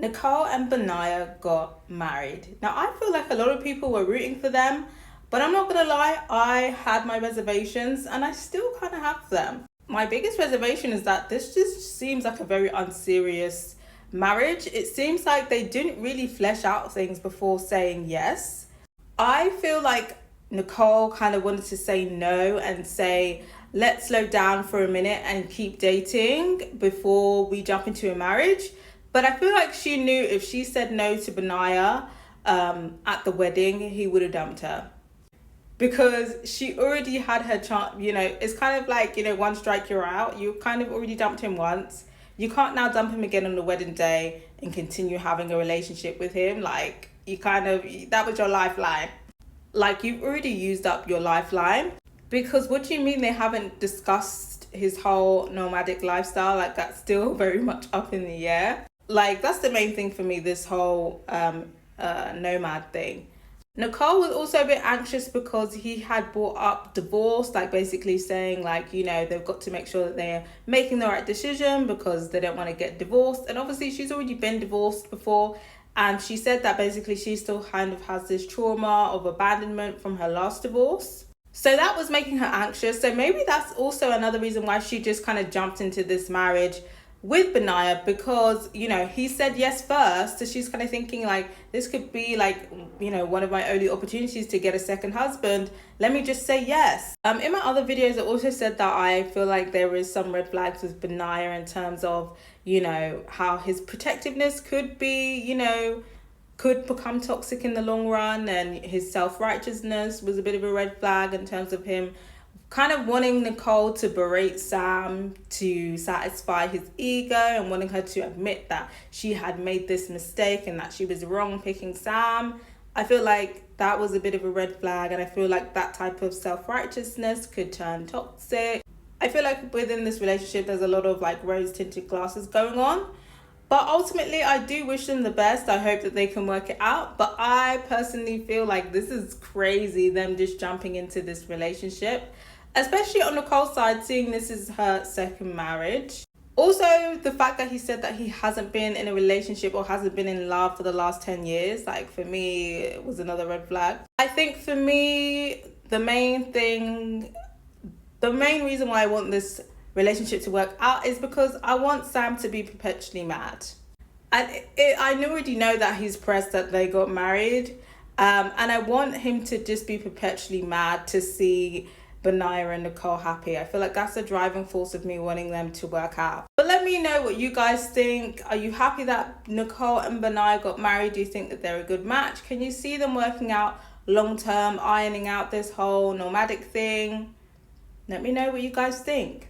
Nicole and Benaiah got married. Now, I feel like a lot of people were rooting for them, but I'm not gonna lie, I had my reservations and I still kind of have them. My biggest reservation is that this just seems like a very unserious marriage. It seems like they didn't really flesh out things before saying yes. I feel like Nicole kind of wanted to say no and say, let's slow down for a minute and keep dating before we jump into a marriage. But I feel like she knew if she said no to Benaiah at the wedding, he would have dumped her. Because she already had her chance, it's kind of like, one strike, you're out. You kind of already dumped him once. You can't now dump him again on the wedding day and continue having a relationship with him. Like, that was your lifeline. Like, you've already used up your lifeline. Because what do you mean they haven't discussed his whole nomadic lifestyle? Like, that's still very much up in the air. Like, that's the main thing for me, this whole nomad thing. Nicole was also a bit anxious because he had brought up divorce, like basically saying like, they've got to make sure that they're making the right decision because they don't want to get divorced. And obviously she's already been divorced before. And she said that basically she still kind of has this trauma of abandonment from her last divorce. So that was making her anxious. So maybe that's also another reason why she just kind of jumped into this marriage with Benaiah, because he said yes first, so she's kind of thinking like, this could be like one of my only opportunities to get a second husband. Let me just say yes. In my other videos I also said that I feel like there is some red flags with Benaiah in terms of how his protectiveness could be could become toxic in the long run, and his self-righteousness was a bit of a red flag in terms of him kind of wanting Nicole to berate Sam to satisfy his ego and wanting her to admit that she had made this mistake and that she was wrong picking Sam. I feel like that was a bit of a red flag, and I feel like that type of self-righteousness could turn toxic. I feel like within this relationship there's a lot of like rose-tinted glasses going on. But ultimately, I do wish them the best. I hope that they can work it out. But I personally feel like this is crazy, them just jumping into this relationship. Especially on Nicole's side, seeing this is her second marriage. Also, the fact that he said that he hasn't been in a relationship or hasn't been in love for the last 10 years, like for me, it was another red flag. I think for me, the main reason why I want this relationship to work out is because I want Sam to be perpetually mad. And I already know that he's pressed that they got married. And I want him to just be perpetually mad to see Benaiah and Nicole happy. I feel like that's the driving force of me wanting them to work out. But let me know what you guys think. Are you happy that Nicole and Benaiah got married? Do you think that they're a good match? Can you see them working out long term, ironing out this whole nomadic thing? Let me know what you guys think.